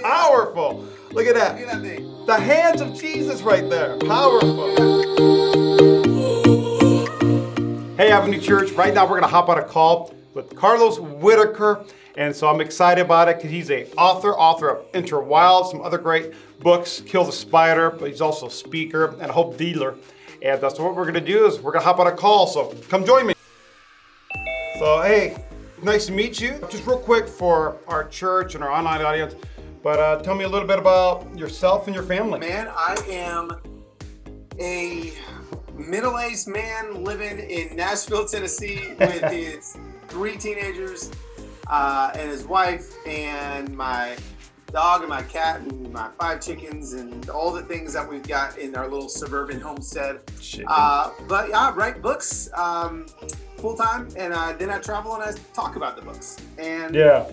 Powerful. Look at that. Look at that thing. The hands of Jesus right there. Powerful. Hey, Avenue Church. Right now, we're going to hop on a call with Carlos Whitaker. And so I'm excited about it because he's an author of Enter Wild, some other great books, Kill the Spider, but he's also a speaker and a hope dealer. And so what we're going to do is we're going to hop on a call. So come join me. So, hey, nice to meet you. Just real quick for our church and our online audience, but tell me a little bit about yourself and your family. Man, I am a middle-aged man living in Nashville, Tennessee with his 3 teenagers and his wife and my dog and my cat and my 5 chickens and all the things that we've got in our little suburban homestead. But yeah, I write books full-time, and then I travel and I talk about the books. And yeah.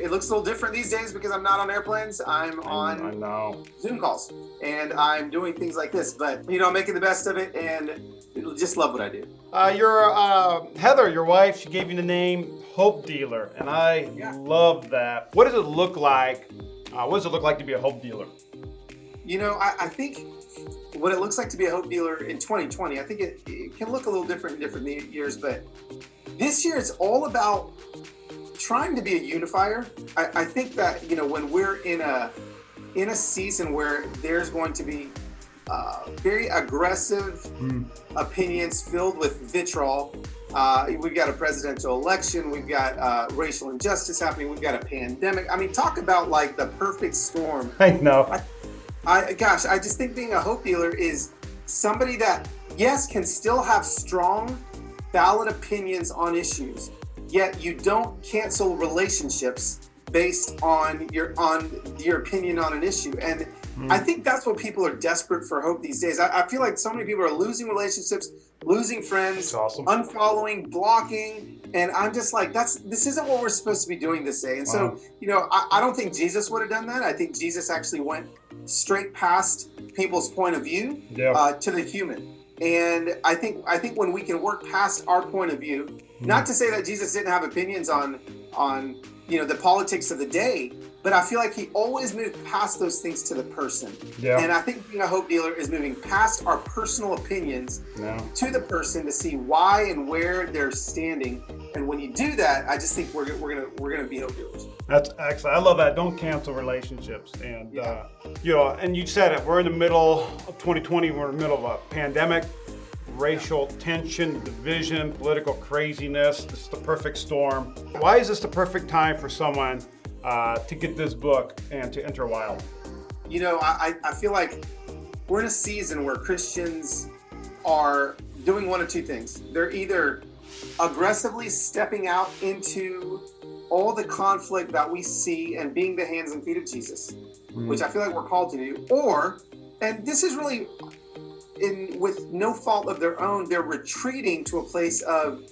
It looks a little different these days because I'm not on airplanes. I'm on Zoom calls, and I'm doing things like this. But, I'm making the best of it, and just love what I do. Heather, your wife, she gave you the name Hope Dealer, and I love that. What does it look like? What does it look like to be a hope dealer? I think what it looks like to be a hope dealer in 2020, I think it can look a little different in different years, but this year it's all about trying to be a unifier. I think that, when we're in a season where there's going to be very aggressive opinions filled with vitriol. We've got a presidential election. We've got racial injustice happening. We've got a pandemic. I mean, talk about like the perfect storm. I know. I just think being a hope dealer is somebody that, yes, can still have strong, valid opinions on issues, yet you don't cancel relationships based on your opinion on an issue. And I think that's what people are desperate for hope these days. I feel like so many people are losing relationships, losing friends, unfollowing, blocking, and I'm just like, this isn't what we're supposed to be doing this day. And so, I don't think Jesus would have done that. I think Jesus actually went straight past people's point of view to the human. And I think when we can work past our point of view, not to say that Jesus didn't have opinions on the politics of the day, but I feel like he always moved past those things to the person. Yeah. And I think being a hope dealer is moving past our personal opinions to the person to see why and where they're standing. And when you do that, I just think we're gonna be hope dealers. That's excellent. I love that. Don't cancel relationships. And and you said it. We're in the middle of 2020. We're in the middle of a pandemic, racial tension, division, political craziness. This is the perfect storm. Why is this the perfect time for someone to get this book and to enter wild? I feel like we're in a season where Christians are doing one of two things. They're either aggressively stepping out into all the conflict that we see and being the hands and feet of Jesus, which I feel like we're called to do, or, and this is really with no fault of their own, they're retreating to a place of,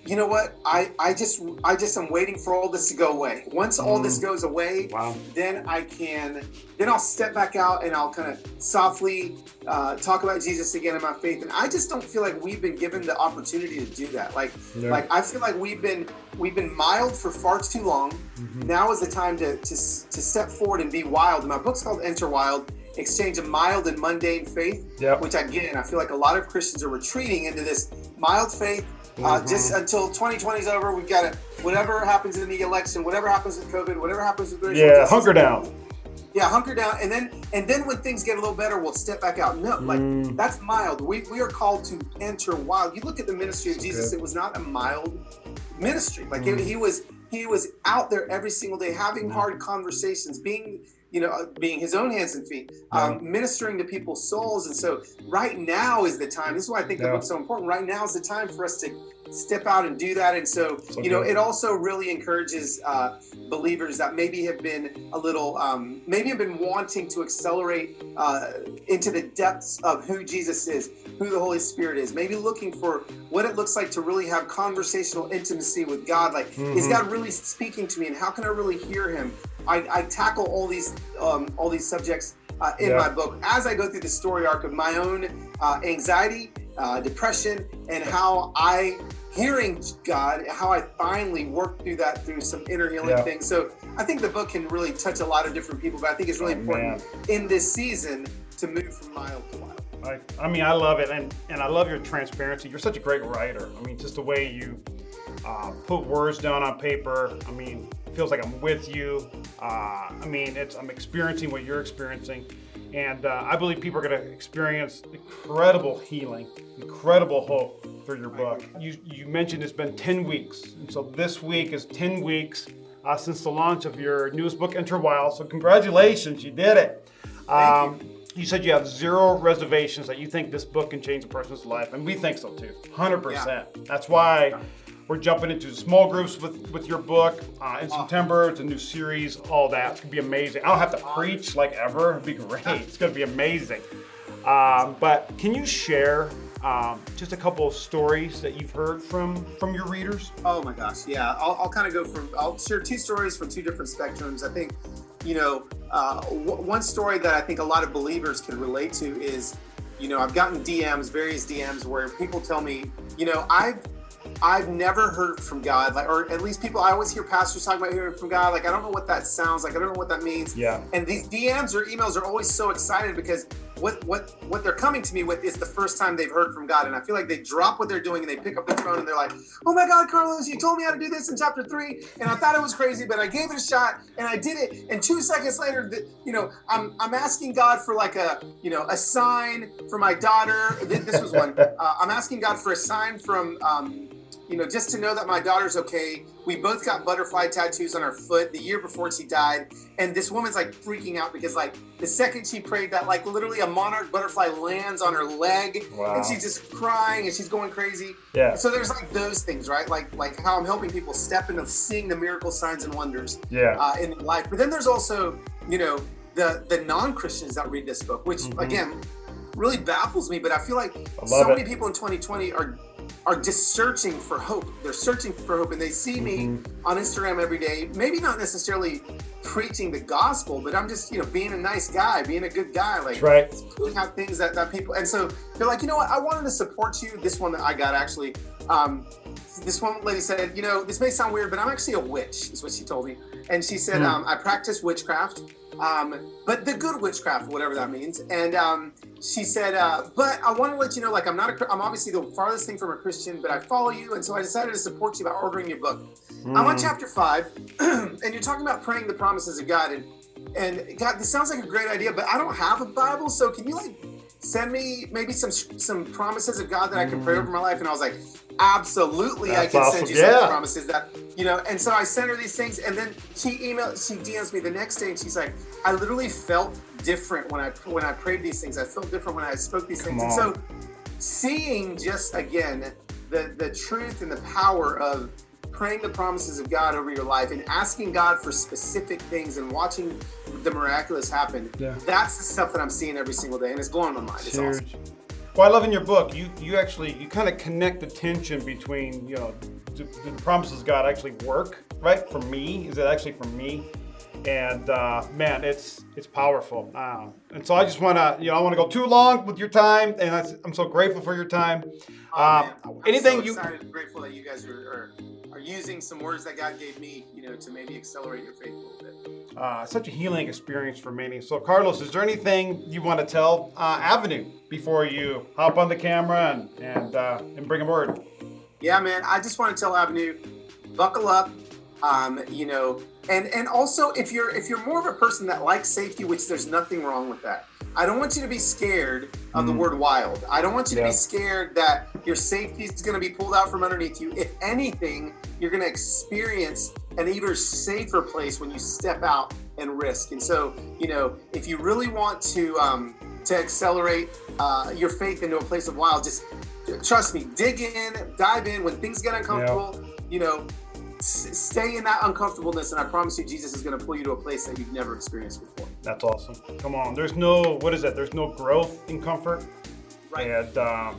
you know what? I just am waiting for all this to go away. Once all this goes away, then I'll step back out and I'll kind of softly talk about Jesus again in my faith. And I just don't feel like we've been given the opportunity to do that. Like I feel like we've been mild for far too long. Now is the time to step forward and be wild. My book's called Enter Wild: Exchange of Mild and Mundane Faith, which again, I feel like a lot of Christians are retreating into this mild faith. Just until 2020 is over, we've got to, whatever happens in the election, whatever happens with COVID, whatever happens with racial justice, hunker down. Yeah, hunker down, and then when things get a little better, we'll step back out. No, that's mild. We are called to enter wild. You look at the ministry of Jesus; it was not a mild ministry. Like he was out there every single day, having hard conversations, being his own hands and feet, ministering to people's souls. And so right now is the time. This is why I think the book's so important. Right now is the time for us to step out and do that. And so, it also really encourages believers that maybe have been a little, maybe have been wanting to accelerate into the depths of who Jesus is, who the Holy Spirit is, maybe looking for what it looks like to really have conversational intimacy with God. Like, is God really speaking to me, and how can I really hear him? I tackle all these subjects in my book as I go through the story arc of my own anxiety, depression, and how hearing God, how I finally worked through that through some inner healing things. So I think the book can really touch a lot of different people, but I think it's really important in this season to move from mild to wild. I mean, I love it, and I love your transparency. You're such a great writer. I mean, just the way you put words down on paper. I mean, it feels like I'm with you. I mean, I'm experiencing what you're experiencing, and I believe people are going to experience incredible healing, incredible hope through your book. You mentioned it's been 10 weeks, and so this week is 10 weeks since the launch of your newest book, Enter Wild. So congratulations, you did it. Thank you. You said you have 0 reservations that you think this book can change a person's life, and we think so too, 100%. Yeah. That's why we're jumping into small groups with your book in September. It's a new series, all that. It's gonna be amazing. I don't have to preach like ever. It'd be great. It's gonna be amazing. But can you share just a couple of stories that you've heard from your readers? Oh my gosh, yeah. I'll kind of go I'll share 2 stories from 2 different spectrums. I think, one story that I think a lot of believers can relate to is, I've gotten various DMs where people tell me, I've never heard from God, or at least I always hear pastors talk about hearing from God. Like, I don't know what that sounds like. I don't know what that means. Yeah. And these DMs or emails are always so excited because what they're coming to me with is the first time they've heard from God. And I feel like they drop what they're doing and they pick up their phone and they're like, oh my God, Carlos, you told me how to do this in chapter 3. And I thought it was crazy, but I gave it a shot and I did it. And 2 seconds later, I'm asking God for like a sign for my daughter. This was one. I'm asking God for a sign from, just to know that my daughter's okay. We both got butterfly tattoos on our foot the year before she died. And this woman's like freaking out because like the second she prayed that, like literally a monarch butterfly lands on her leg. Wow. And she's just crying and she's going crazy. Yeah. So there's like those things, right? Like how I'm helping people step into seeing the miracle signs and wonders in their life. But then there's also, the non-Christians that read this book, which again, really baffles me. But I feel like many people in 2020 are just searching for hope. They're searching for hope, and they see me on Instagram every day, maybe not necessarily preaching the gospel, but I'm just, being a nice guy, being a good guy, like putting out things that people, and so they're like, you know what, I wanted to support you. This one that I got actually, this one lady said, this may sound weird, but I'm actually a witch, is what she told me. And she said, I practice witchcraft, but the good witchcraft, whatever that means. And she said, but I want to let you know, like, I'm obviously the farthest thing from a Christian, but I follow you. And so I decided to support you by ordering your book. I'm on chapter 5, and you're talking about praying the promises of God. And God, this sounds like a great idea, but I don't have a Bible. So can you send me maybe some promises of God that I can pray over my life? And I was like, absolutely. That's I can send you some promises that, and so I sent her these things, and then she DMs me the next day, and she's like, I literally felt different when I prayed these things. I felt different when I spoke these things. And so seeing just again the truth and the power of praying the promises of God over your life and asking God for specific things and watching the miraculous happen, that's the stuff that I'm seeing every single day, and it's blowing my mind. It's awesome. Well, I love in your book, you kind of connect the tension between, do the promises of God actually work, right? For me, is it actually for me? And man, it's powerful. And so I just want to, I don't want to go too long with your time, and I'm so grateful for your time. Anything I'm so excited and grateful that you guys are using some words that God gave me, to maybe accelerate your faith a little bit. Such a healing experience for many. So Carlos, is there anything you want to tell Avenue before you hop on the camera and bring a word? Yeah, man, I just want to tell Avenue, buckle up, and also if you're more of a person that likes safety, which there's nothing wrong with that. I don't want you to be scared of the word wild. I don't want you to be scared that your safety is going to be pulled out from underneath you. If anything, you're going to experience an even safer place when you step out and risk. And so, if you really want to accelerate your faith into a place of wild, just trust me, dig in, dive in. When things get uncomfortable, stay in that uncomfortableness, and I promise you, Jesus is going to pull you to a place that you've never experienced before. That's awesome. Come on. There's no growth in comfort. Right. And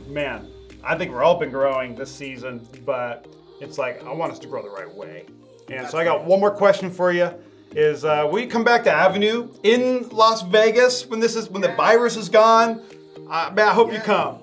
man, I think we're all been growing this season, but it's like, I want us to grow the right way. And that's so I got one more question for you. Is will you come back to Avenue in Las Vegas when the virus is gone? Man, I hope you come.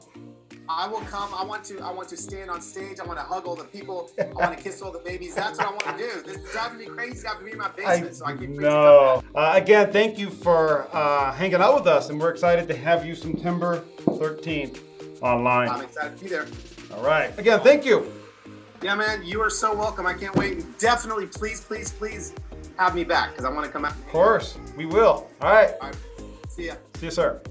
I will come. I want to stand on stage. I want to hug all the people. I want to kiss all the babies. That's what I want to do. This is driving me crazy. I have to be in my basement, so I keep preaching about that. Again, thank you for hanging out with us, and we're excited to have you September 13th online. I'm excited to be there. All right. Again, thank you. Yeah, man, you are so welcome. I can't wait. And definitely, please have me back because I want to come out. Of course, we will. All right. All right. See ya. See you, sir.